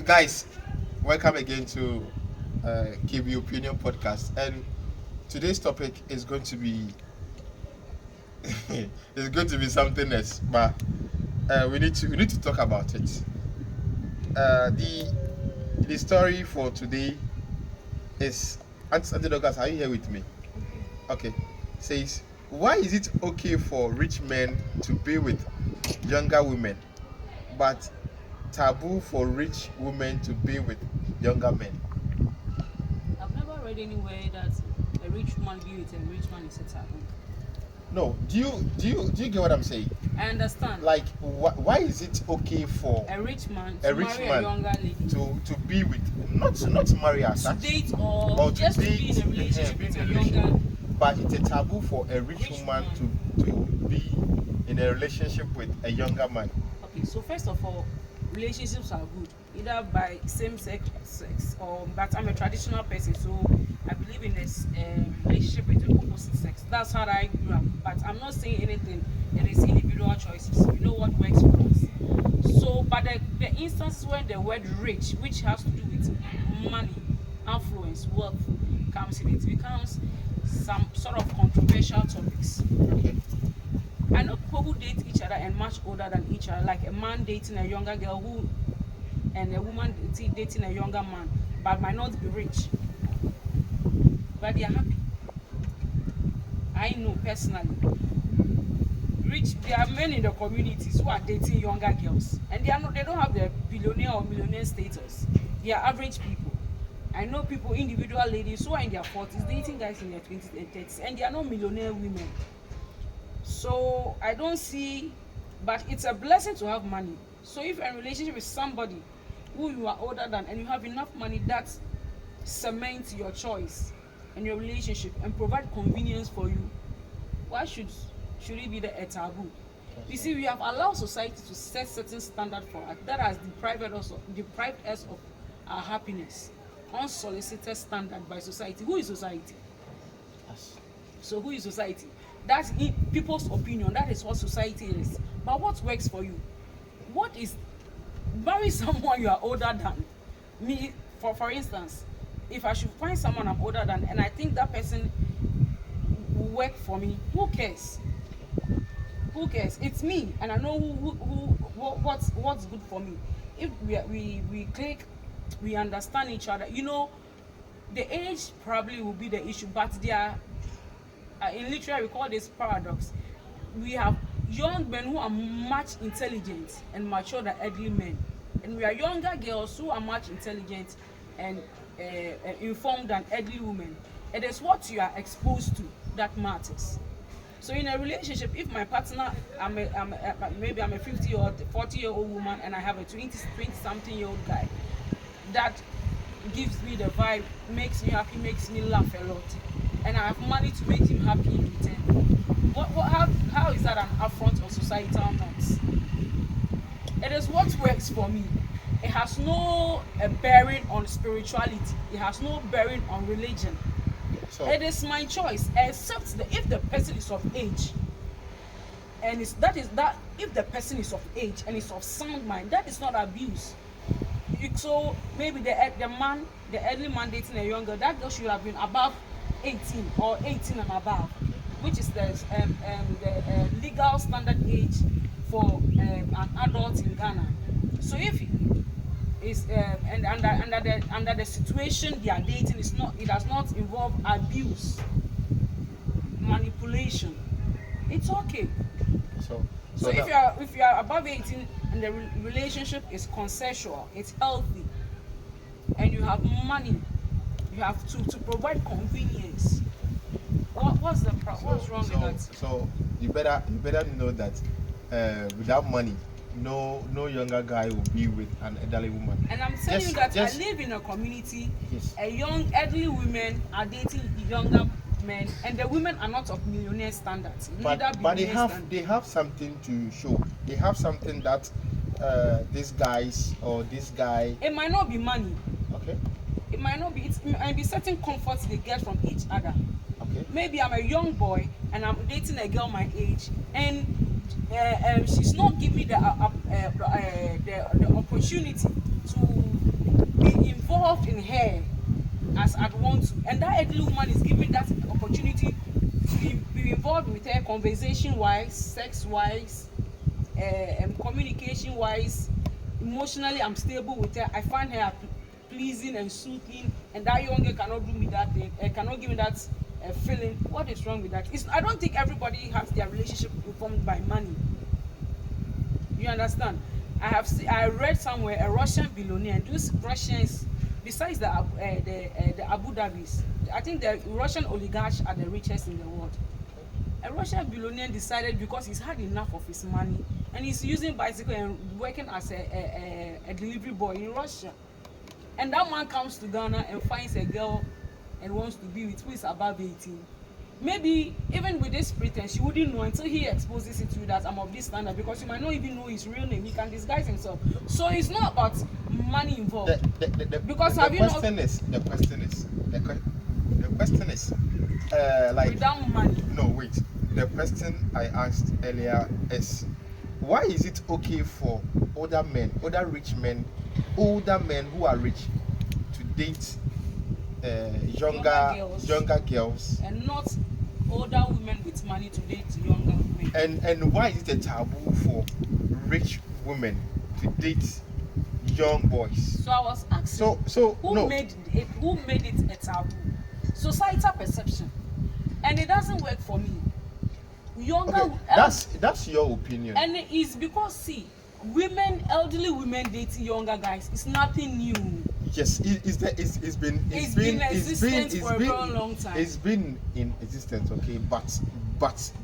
Guys, welcome again to KOP Opinion Podcast. And today's topic is going to be it's going to be something else, but we need to talk about it. The story for today is Auntie Douglas. Are you here with me? Okay. Says, why is it okay for rich men to be with younger women, but taboo for rich women to be with younger men? I've never read anywhere that a rich man be with a rich man is a taboo. No, do you get what I'm saying? I understand. Like, why is it okay for A rich man a to rich marry man a younger lady, to be with, not to marry as to such, date or or just to be in a be relationship in with a a relationship, younger. but it's a taboo for a rich Rich woman man. to be in a relationship with a younger man. Okay, so first of all, relationships are good, either by same sex or. But I'm a traditional person, so I believe in this relationship with the opposite sex. That's how I grew up. But I'm not saying anything. It is individual choices. We know what works for us. So, but the instances when the word rich, which has to do with money, influence, wealth, comes in, it becomes some sort of controversial topics. Okay. I know people who date each other and much older than each other, like a man dating a younger girl who, and a woman dating a younger man, but might not be rich, but they are happy. I know personally. There are men in the communities who are dating younger girls, and they don't have the billionaire or millionaire status. They are average people. I know people, individual ladies who are in their 40s dating guys in their 20s and 30s, and they are not millionaire women. So I don't see, but it's a blessing to have money. So if you're in a relationship with somebody who you are older than and you have enough money, that cements your choice and your relationship and provide convenience for you, why should it be a taboo? You see, we have allowed society to set certain standard for us that has deprived us of our happiness. Unsolicited standard by society. Who is society? Yes. So who is society? That's in people's opinion. That is what society is. But what works for you? What is marry someone you are older than me? For instance, if I should find someone I'm older than and I think that person will work for me, who cares? Who cares? It's me, and I know what's good for me. If we click, we understand each other. You know, the age probably will be the issue, but there are, in literature we call this paradox. We have young men who are much intelligent and mature than elderly men, and we are younger girls who are much intelligent and informed than elderly women. It is what you are exposed to that matters. So in a relationship, if my partner, maybe I'm a 50 or 40-year-old woman and I have a 20 something year old guy, that gives me the vibe, makes me happy, makes me laugh a lot, and I have money to make him happy in return. How is that an affront of societal norms? It is what works for me. It has no bearing on spirituality. It has no bearing on religion. So It is my choice, except if the person is of age, and if the person is of age and is of sound mind, that is not abuse. So maybe the elderly man dating a younger, that girl should have been above 18 or 18 and above, which is the legal standard age for an adult in Ghana. So if is and under the situation they are dating, it does not involve abuse, manipulation, it's okay. so So now, if you are above 18 and the relationship is consensual, it's healthy, and you have money, you have to provide convenience. What's wrong with that? So you better know that without money, no younger guy will be with an elderly woman. And I'm telling you that Just I live in a community. yes. A young elderly women are dating younger men, and the women are not of millionaire standards. But Neither they billionaire have standards. they have something to show. They have something that these guys or this guy. It might not be money. Okay. It might not be. It might be certain comforts they get from each other. Okay. Maybe I'm a young boy and I'm dating a girl my age, and she's not giving me the opportunity to be involved in her as I'd want to, and that elderly woman is giving that opportunity to be involved with her conversation wise, sex wise, communication wise, emotionally I'm stable with her. I find her pleasing and soothing, and that young girl cannot do me that thing, cannot give me that feeling. What is wrong with that? I don't think everybody has their relationship informed by money. You understand? I read somewhere a Russian billionaire, and those Russians, besides the Abu Dhabis, I think the Russian oligarchs are the richest in the world. A Russian billionaire decided, because he's had enough of his money and he's using bicycle and working as a delivery boy in Russia, and that man comes to Ghana and finds a girl and wants to be with, who is above 18. Maybe even with this pretense, you wouldn't know until he exposes it to you that I'm of this standard, because you might not even know his real name. He can disguise himself. So it's not about money involved. Because the question is, like, without money. no, wait. The question I asked earlier is, why is it okay for older rich men, older men who are rich, to date younger girls, and not older women with money to date younger women? And why is it a taboo for rich women to date young boys? So I was asking, who made it a taboo? Societal perception, and it doesn't work for me. Okay, that's your opinion. And it's because, see, elderly women dating younger guys, it's nothing new. Yes, it's been existent for a very long time. It's been in existence, okay, but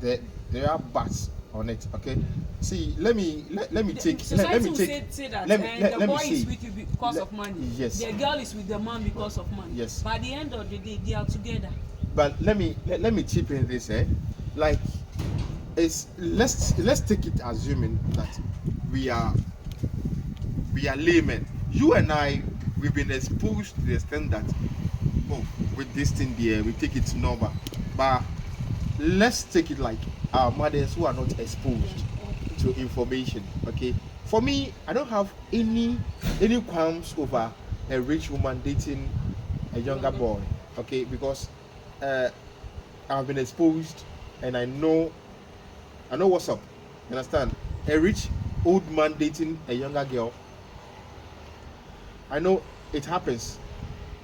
there are buts on it, okay. See, let me take. Society will say that the boy is with you because of money. Yes. The girl is with the man because of money. Yes. By the end of the day, they are together. But let me chip in this, like, let's take it assuming that we are laymen. You and I, we've been exposed to the extent that, oh, with this thing there, we take it normal. But let's take it like our mothers who are not exposed to information. Okay, for me, I don't have any qualms over a rich woman dating a younger boy. Okay, because I've been exposed and I know what's up. You understand? A rich old man dating a younger girl, I know it happens.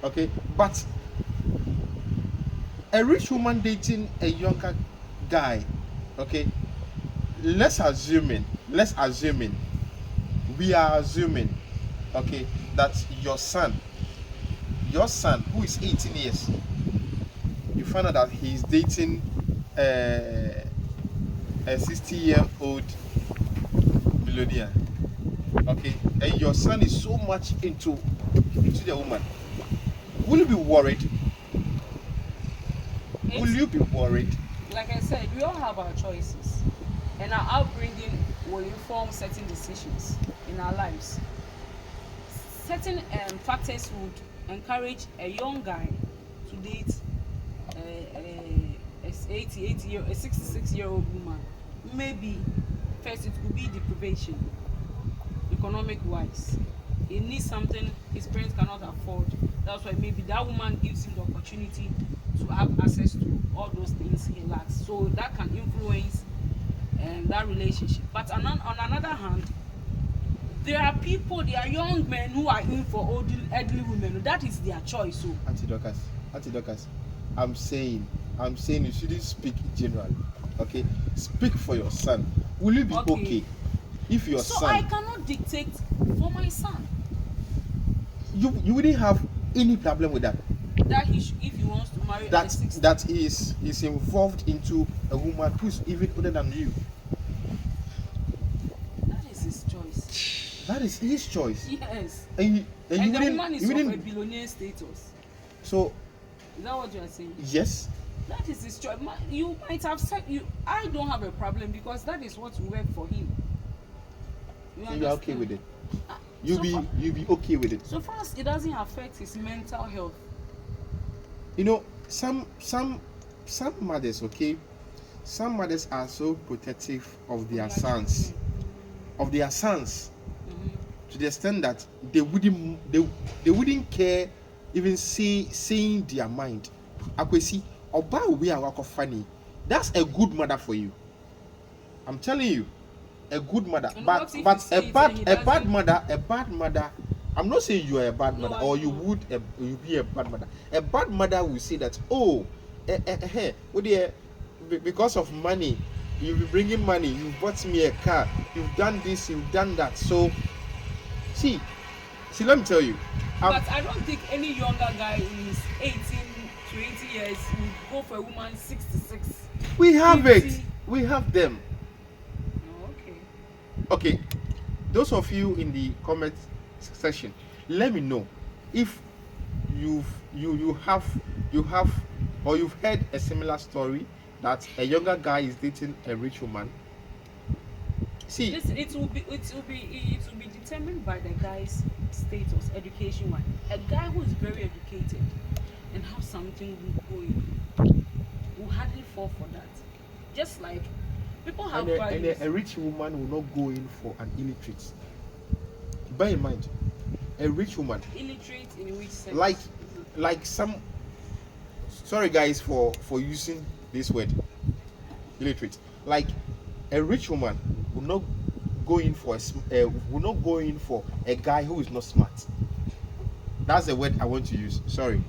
Okay, but a rich woman dating a younger guy, okay, let's assuming, we are assuming, okay, that your son who is 18 years, you find out that he's dating a 60-year-old millionaire, okay, and your son is so much into the woman. Will you be worried? Will you be worried? Like I said, we all have our choices, and our upbringing will inform certain decisions in our lives. Certain factors would encourage a young guy to date a 66-year-old woman. Maybe first it could be deprivation, economic wise. He needs something his parents cannot afford. That's why maybe that woman gives him the opportunity to have access to all those things he lacks. So that can influence that relationship. But on another hand, there are young men who are in for elderly women. That is their choice. So Auntie Dorcas, I'm saying you shouldn't speak generally. Okay, speak for your son. Will you be okay if your son? So I cannot dictate for my son. You wouldn't have any problem with that. That if he wants to marry at 60. That is involved into a woman who's even older than you. That is his choice. That is his choice. Yes. And the woman is of a billionaire status. So. Is that what you are saying? Yes. That is his choice. You might have said I don't have a problem because that is what will work for him. You are okay with it. You'll be okay with it. So far as it doesn't affect his mental health. You know, some some mothers, okay, some mothers are so protective of their sons, of their sons, to the extent that they wouldn't care even saying their mind. Akwesi, oba will be a work of funny. That's a good mother for you. I'm telling you, a good mother. But a bad mother. I'm not saying you are a bad mother, or you be a bad mother. A bad mother will say that, oh, because of money, you'll be bringing money, you've bought me a car, you've done this, you've done that. So, see, let me tell you. But I don't think any younger guy in his 18, 20 years will go for a woman 66. We have 50. It. We have them. Oh, okay. Okay. Those of you in the comment section, let me know if you've heard a similar story that a younger guy is dating a rich woman. See, it will be determined by the guy's status, education wise. A guy who is very educated and have something going will hardly fall for that. Just like people have values. And a rich woman will not go in for an illiterate. Bear in mind, a rich woman. Illiterate in which sense? Like some. Sorry guys for using this word, illiterate. Like a rich woman will not go in for a guy who is not smart. That's the word I want to use. Sorry.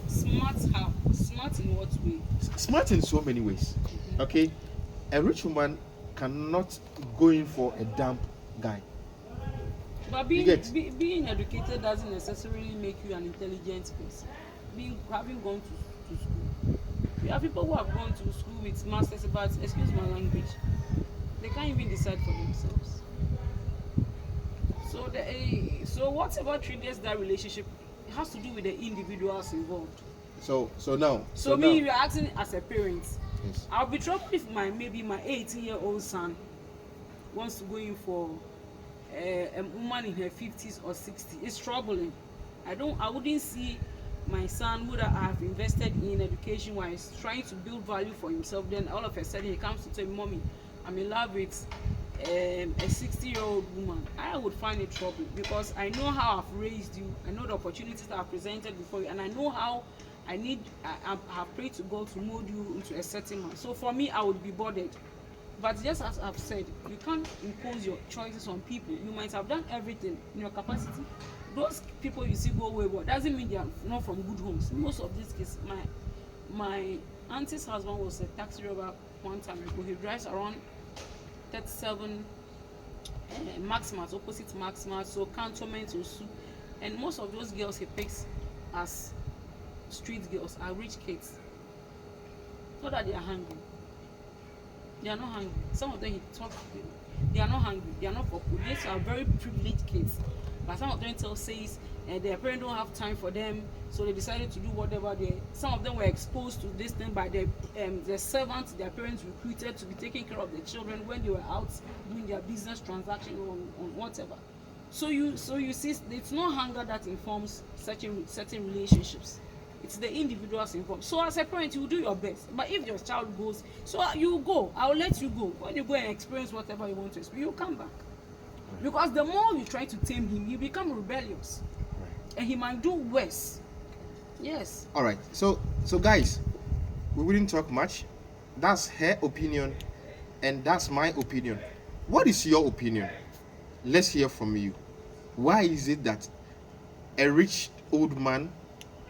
Smart how? Smart in what way? Smart in so many ways. Mm-hmm. Okay, a rich woman cannot go in for a dumb guy. But being educated doesn't necessarily make you an intelligent person. Having gone to school, we have people who have gone to school with masters, but excuse my language, they can't even decide for themselves. So whatever triggers that relationship, it has to do with the individuals involved. So now. So me, you're asking as a parent. Yes. I'll be troubled if my 18-year-old son wants to go in for a woman in her 50s or 60s. It's troubling. I wouldn't see my son who I have invested in education wise trying to build value for himself, then all of a sudden he comes to tell me, Mommy, I'm in love with a 60-year-old woman. I would find it troubling because I know how I've raised you, I know the opportunities that I've presented before you, and I know how I have prayed to God to mold you into a certain man. So for me, I would be bothered. But just as I've said, you can't impose your choices on people. You might have done everything in your capacity. Those people you see go wayward doesn't mean they are not from good homes. Most of these cases, my auntie's husband was a taxi driver one time ago. He drives around 37 Maximas, opposite Maximas, so cantonment or so. And most of those girls he picks as street girls are rich kids. Not that they are hungry. They are not hungry. Some of them he talks to them. They are not hungry. They are not for food. These are very privileged kids. But some of them says their parents don't have time for them, so they decided to do whatever some of them were exposed to this thing by the servants their parents recruited to be taking care of the children when they were out doing their business transaction on whatever. So you see, it's not hunger that informs certain relationships. It's the individuals involved. So as a parent, you do your best. But if your child goes, so you go. I'll let you go. When you go and experience whatever you want to experience, you come back. Because the more you try to tame him, he become rebellious. Right. And he might do worse. Yes. All right. So guys, we wouldn't talk much. That's her opinion and that's my opinion. What is your opinion? Let's hear from you. Why is it that a rich old man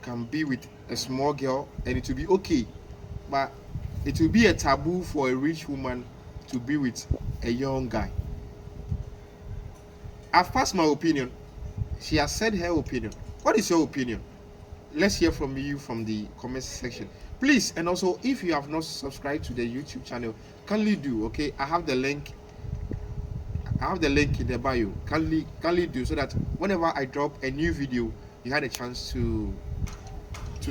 can be with a small girl and it will be okay, but it will be a taboo for a rich woman to be with a young guy? I've passed my opinion. She has said her opinion. What is your opinion? Let's hear from you from the comment section, please. And also, if you have not subscribed to the YouTube channel, kindly do. Okay, I have the link in the bio. Kindly do, so that whenever I drop a new video, you had a chance to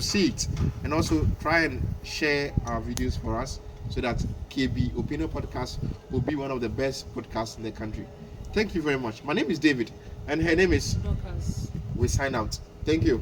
see it. And also try and share our videos for us, so that KB Opinion Podcast will be one of the best podcasts in the country. Thank you very much. My name is David and her name is Lucas. We sign out. Thank you.